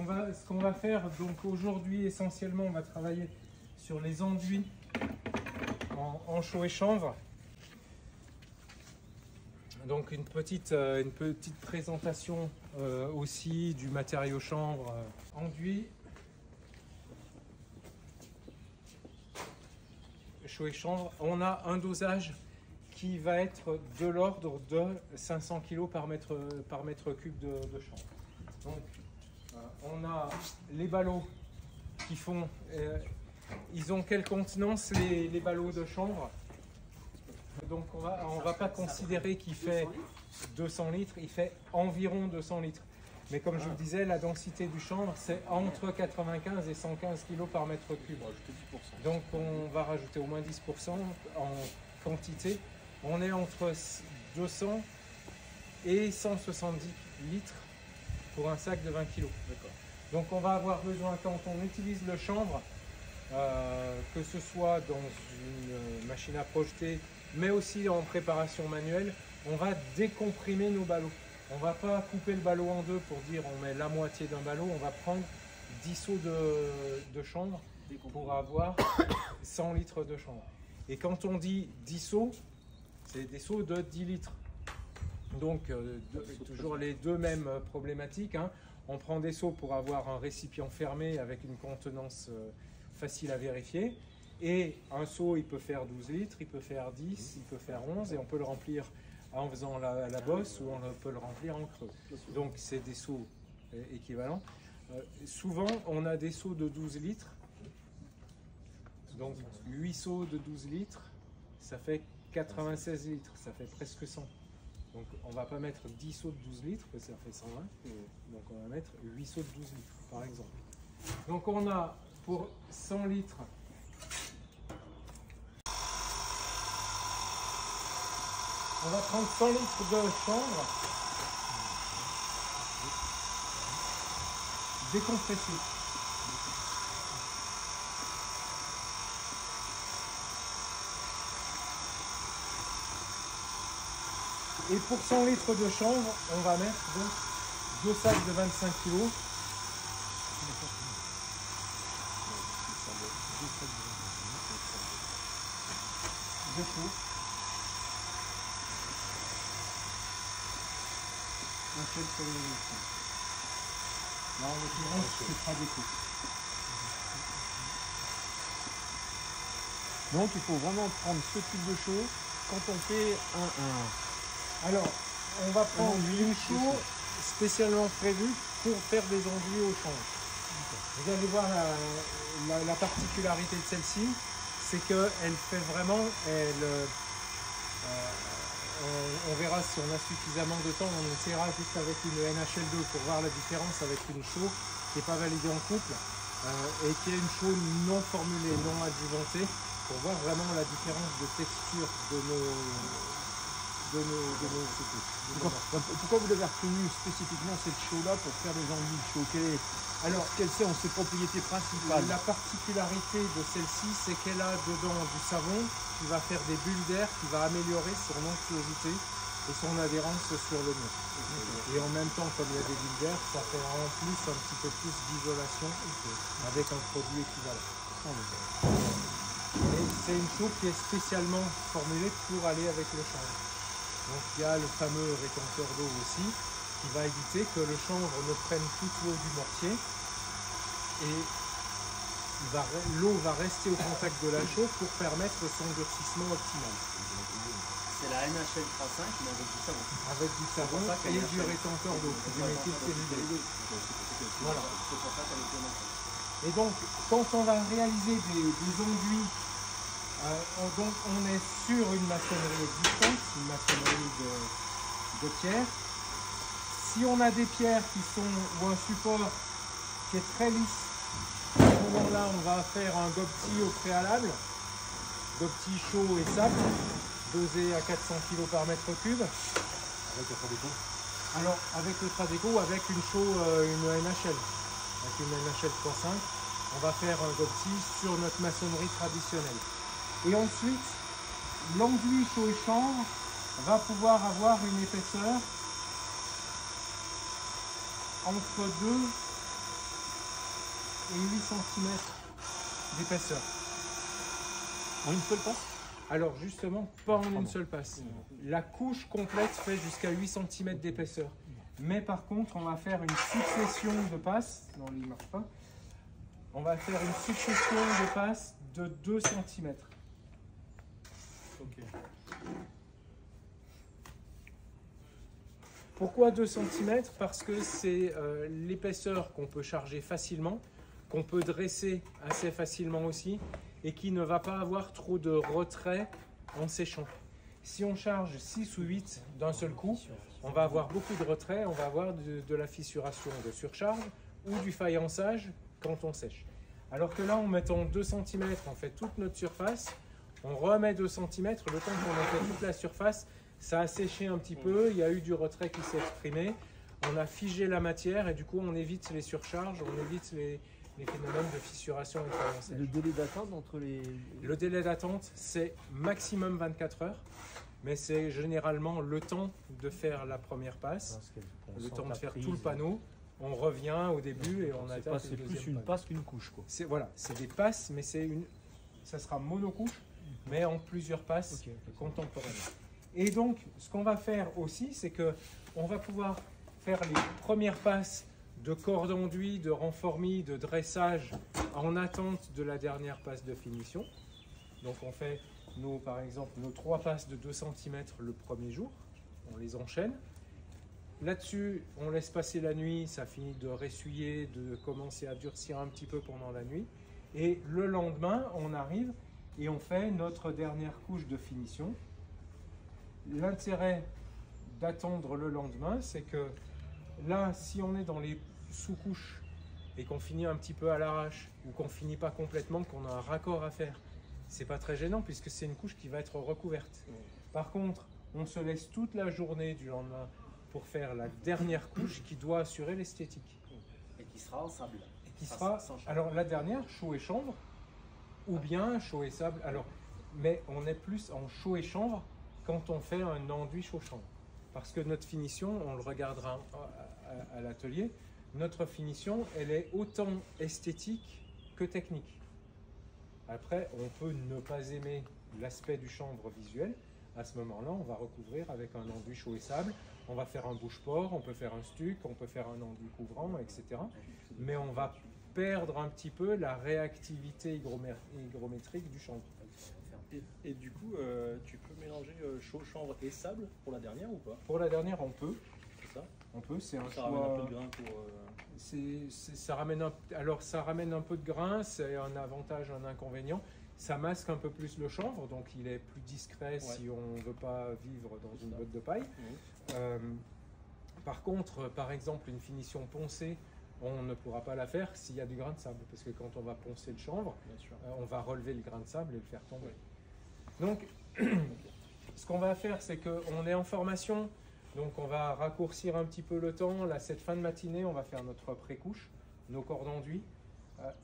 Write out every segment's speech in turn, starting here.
ce qu'on va faire, donc aujourd'hui essentiellement, on va travailler sur les enduits en chaux et chanvre. Donc une petite présentation aussi du matériau chanvre enduit, chaux et chanvre. On a un dosage qui va être de l'ordre de 500 kg par mètre cube de chanvre. Donc on a les ballots qui font, ils ont quelle contenance les ballots de chanvre? Donc on va pas considérer qu'il fait 200 litres, il fait environ 200 litres. Mais comme je vous disais, la densité du chanvre, c'est entre 95 et 115 kg par mètre cube. Donc on va rajouter au moins 10% en quantité. On est entre 200 et 170 litres pour un sac de 20 kg. Donc on va avoir besoin, quand on utilise le chanvre, que ce soit dans une machine à projeter, mais aussi en préparation manuelle, on va décomprimer nos ballots. On ne va pas couper le ballot en deux pour dire on met la moitié d'un ballot, on va prendre 10 seaux de chanvre pour avoir 100 litres de chanvre. Et quand on dit 10 seaux, c'est des seaux de 10 litres. Donc toujours les deux mêmes problématiques, hein. On prend des seaux pour avoir un récipient fermé avec une contenance facile à vérifier. Et un seau, il peut faire 12 litres, il peut faire 10, il peut faire 11, et on peut le remplir en faisant la bosse ou on peut le remplir en creux. Donc c'est des seaux équivalents. Souvent, on a des seaux de 12 litres. Donc 8 seaux de 12 litres, ça fait 96 litres, ça fait presque 100. Donc on ne va pas mettre 10 seaux de 12 litres, parce que ça fait 120. Donc on va mettre 8 seaux de 12 litres, par exemple. Donc on a pour 100 litres, on va prendre 100 litres de chanvre décompressé. Et pour 100 litres de chanvre, on va mettre donc 2 sacs de 25 kg. De chaux. Là, en l'occurrence, c'est pas déco. Donc il faut vraiment prendre ce type de chaux quand on fait Alors, on va prendre une chaux spécialement prévue pour faire des enduits au chanvre. Vous allez voir la particularité de celle-ci, c'est qu'elle fait vraiment, on verra si on a suffisamment de temps, on essaiera juste avec une NHL2 pour voir la différence avec une chaux qui n'est pas validée en couple et qui est une chaux non formulée, non adjuvantée, pour voir vraiment la différence de texture de nos secousses. Pourquoi vous avez retenu spécifiquement cette chaux-là pour faire des enduits de chaux? Alors, quelles sont ses propriétés principales? La particularité de celle-ci, c'est qu'elle a dedans du savon qui va faire des bulles d'air, qui va améliorer son onctuosité et son adhérence sur le mur. Et en même temps, comme il y a des bulles d'air, ça fait en plus un petit peu plus d'isolation avec un produit équivalent. Et c'est une chaux qui est spécialement formulée pour aller avec le chanvre. Donc il y a le fameux rétenteur d'eau aussi, qui va éviter que le chanvre ne prenne toute l'eau du mortier et l'eau va rester au contact de la chaux pour permettre son durcissement optimal. C'est la NHL 3.5 mais avec du savon. Avec du savon et du rétenteur d'eau, du méthylcellulose. Voilà. Et donc, quand on va réaliser des enduits, donc on est sur une maçonnerie existante, une maçonnerie de pierre. Si on a des pierres qui sont, ou un support qui est très lisse, à ce moment-là, on va faire un gobti au préalable, gobti chaud et sable, dosé à 400 kg par mètre cube. Avec le Tradeco? Alors, avec le Tradeco, avec une chaux, une NHL, avec une NHL 3.5, on va faire un gobti sur notre maçonnerie traditionnelle. Et ensuite, l'enduit chaud et chanvre va pouvoir avoir une épaisseur entre 2 et 8 cm d'épaisseur. En une seule passe? Alors justement, pas en une seule passe. La couche complète fait jusqu'à 8 cm d'épaisseur. Mais par contre, on va faire une succession de passes. Non, il ne marche pas. On va faire une succession de passes de 2 cm. Ok. Pourquoi 2 cm? Parce que c'est l'épaisseur qu'on peut charger facilement, qu'on peut dresser assez facilement aussi, et qui ne va pas avoir trop de retrait en séchant. Si on charge 6 ou 8 d'un seul coup, on va avoir beaucoup de retrait, on va avoir de la fissuration, de surcharge ou du faïençage quand on sèche. Alors que là, en mettant 2 cm, on fait toute notre surface, on remet 2 cm, le temps qu'on a fait toute la surface, ça a séché un petit peu, il y a eu du retrait qui s'est exprimé, on a figé la matière et du coup on évite les surcharges, on évite les phénomènes de fissuration et de faïençage. Le délai d'attente entre les... Le délai d'attente, c'est maximum 24 heures, mais c'est généralement le temps de faire la première passe, le temps de faire tout le panneau. On revient au début et on attaque. C'est plus une passe qu'une couche, quoi. Voilà, c'est des passes, mais ça sera monocouche, mais en plusieurs passes contemporaines. Et donc, ce qu'on va faire aussi, c'est que on va pouvoir faire les premières passes de corde enduit, de renformis, de dressage en attente de la dernière passe de finition. Donc on fait, par exemple, nos 3 passes de 2 cm le premier jour, on les enchaîne. Là-dessus, on laisse passer la nuit, ça finit de ressuyer, de commencer à durcir un petit peu pendant la nuit. Et le lendemain, on arrive et on fait notre dernière couche de finition. L'intérêt d'attendre le lendemain, c'est que là, si on est dans les sous-couches et qu'on finit un petit peu à l'arrache ou qu'on finit pas complètement, qu'on a un raccord à faire, c'est pas très gênant puisque c'est une couche qui va être recouverte. Par contre, on se laisse toute la journée du lendemain pour faire la dernière couche qui doit assurer l'esthétique. Et qui sera en sable. Et qui sera, alors la dernière, chaud et chanvre, ou bien chaud et sable. Alors, mais on est plus en chaud et chanvre quand on fait un enduit chaud chanvre. Parce que notre finition, on le regardera à l'atelier, notre finition, elle est autant esthétique que technique. Après, on peut ne pas aimer l'aspect du chanvre visuel. À ce moment-là, on va recouvrir avec un enduit chaud et sable. On va faire un bouche-port, on peut faire un stuc, on peut faire un enduit couvrant, etc. Mais on va perdre un petit peu la réactivité hygrométrique du chanvre. Et du coup, tu peux mélanger chaud, chanvre et sable pour la dernière ou pas? Pour la dernière, on peut. C'est ça? On peut, c'est un Ça choix. ramène un peu de grain pour... ça ramène un peu de grain, c'est un avantage, un inconvénient. Ça masque un peu plus le chanvre, donc il est plus discret si on ne veut pas vivre dans une botte de paille. Par contre, par exemple, une finition poncée, on ne pourra pas la faire s'il y a du grain de sable, parce que quand on va poncer le chanvre, on va relever le grain de sable et le faire tomber. Donc, ce qu'on va faire, c'est qu'on est en formation, donc on va raccourcir un petit peu le temps. Là, cette fin de matinée, on va faire notre pré-couche, nos cordes enduits,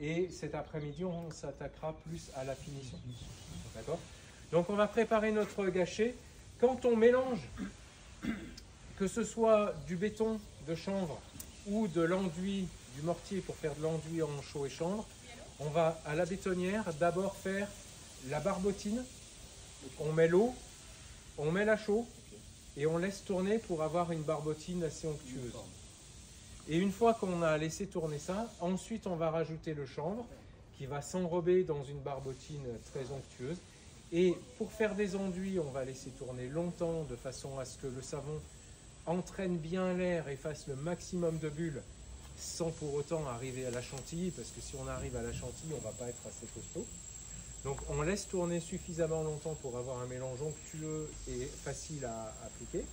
et cet après-midi, on s'attaquera plus à la finition. D'accord? Donc, on va préparer notre gâcher. Quand on mélange, que ce soit du béton de chanvre ou de l'enduit, du mortier pour faire de l'enduit en chaud et chanvre, on va à la bétonnière d'abord faire la barbotine. On met l'eau, on met la chaux et on laisse tourner pour avoir une barbotine assez onctueuse. Et une fois qu'on a laissé tourner ça, ensuite on va rajouter le chanvre qui va s'enrober dans une barbotine très onctueuse. Et pour faire des enduits, on va laisser tourner longtemps de façon à ce que le savon entraîne bien l'air et fasse le maximum de bulles sans pour autant arriver à la chantilly, parce que si on arrive à la chantilly, on ne va pas être assez costaud. Donc on laisse tourner suffisamment longtemps pour avoir un mélange onctueux et facile à appliquer.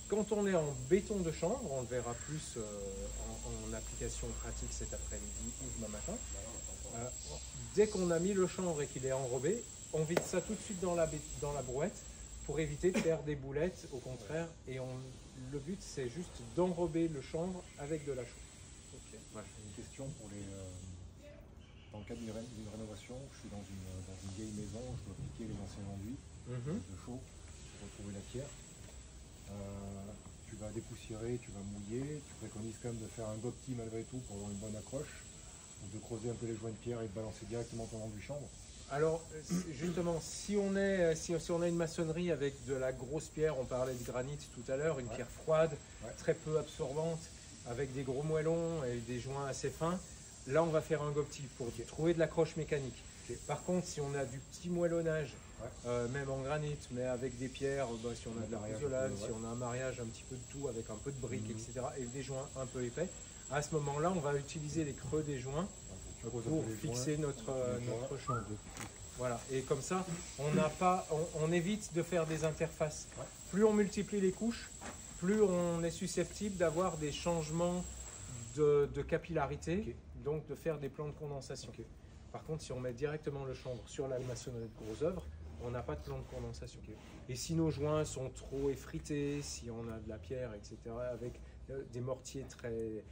Quand on est en béton de chanvre, on le verra plus en application pratique cet après-midi ou demain matin. Dès qu'on a mis le chanvre et qu'il est enrobé, on vide ça tout de suite dans la brouette pour éviter de faire des boulettes, au contraire. Et le but, c'est juste d'enrober le chanvre avec de la chaux. Okay. Voilà. Une question pour les... Dans le cadre d'une rénovation, je suis dans une vieille maison, je dois piquer les anciens enduits de chaux pour retrouver la pierre. Tu vas dépoussiérer, tu vas mouiller, tu préconises quand même de faire un gobetis malgré tout pour avoir une bonne accroche. Donc de creuser un peu les joints de pierre et de balancer directement ton enduit chambre. Alors, justement, si on a une maçonnerie avec de la grosse pierre, on parlait de granit tout à l'heure, une pierre froide, très peu absorbante, avec des gros moellons et des joints assez fins, là on va faire un gobti pour trouver de l'accroche mécanique. Par contre, si on a du petit moellonnage, même en granit, mais avec des pierres, si on a de la pouzzolane, si on a un mariage, un petit peu de tout, avec un peu de briques, etc., et des joints un peu épais, à ce moment-là, on va utiliser les creux des joints pour fixer notre chambre. Voilà, et comme ça, on évite de faire des interfaces. Plus on multiplie les couches, plus on est susceptible d'avoir des changements de capillarité, donc de faire des plans de condensation. Par contre, si on met directement le chanvre sur la maçonnerie de gros œuvre, on n'a pas de plan de condensation. Et si nos joints sont trop effrités, si on a de la pierre, etc., avec des mortiers très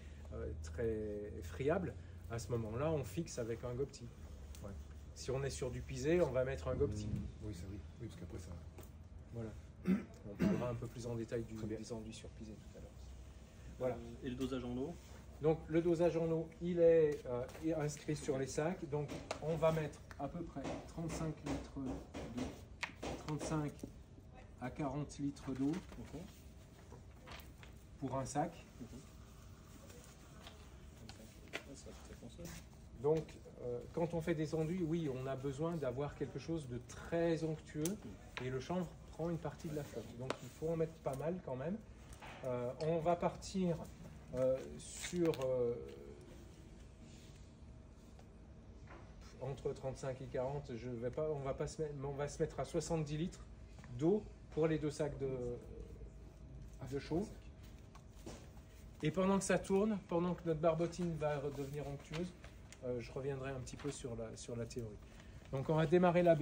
friables, à ce moment-là, on fixe avec un gobti. Si on est sur du pisé, on va mettre un gobti. Oui, c'est oui, parce qu'après ça... Voilà. On parlera un peu plus en détail des enduits sur pisé tout à l'heure. Voilà. Et le dosage en eau? Donc le dosage en eau, il est inscrit sur les sacs. Donc on va mettre à peu près 35 litres d'eau, 35 à 40 litres d'eau pour un sac. Donc quand on fait des enduits, oui, on a besoin d'avoir quelque chose de très onctueux et le chanvre prend une partie de la flotte. Donc il faut en mettre pas mal quand même. On va partir sur entre 35 et 40, on va se mettre à 70 litres d'eau pour les 2 sacs de chaux. Et pendant que ça tourne, pendant que notre barbotine va devenir onctueuse, je reviendrai un petit peu sur la théorie. Donc on va démarrer la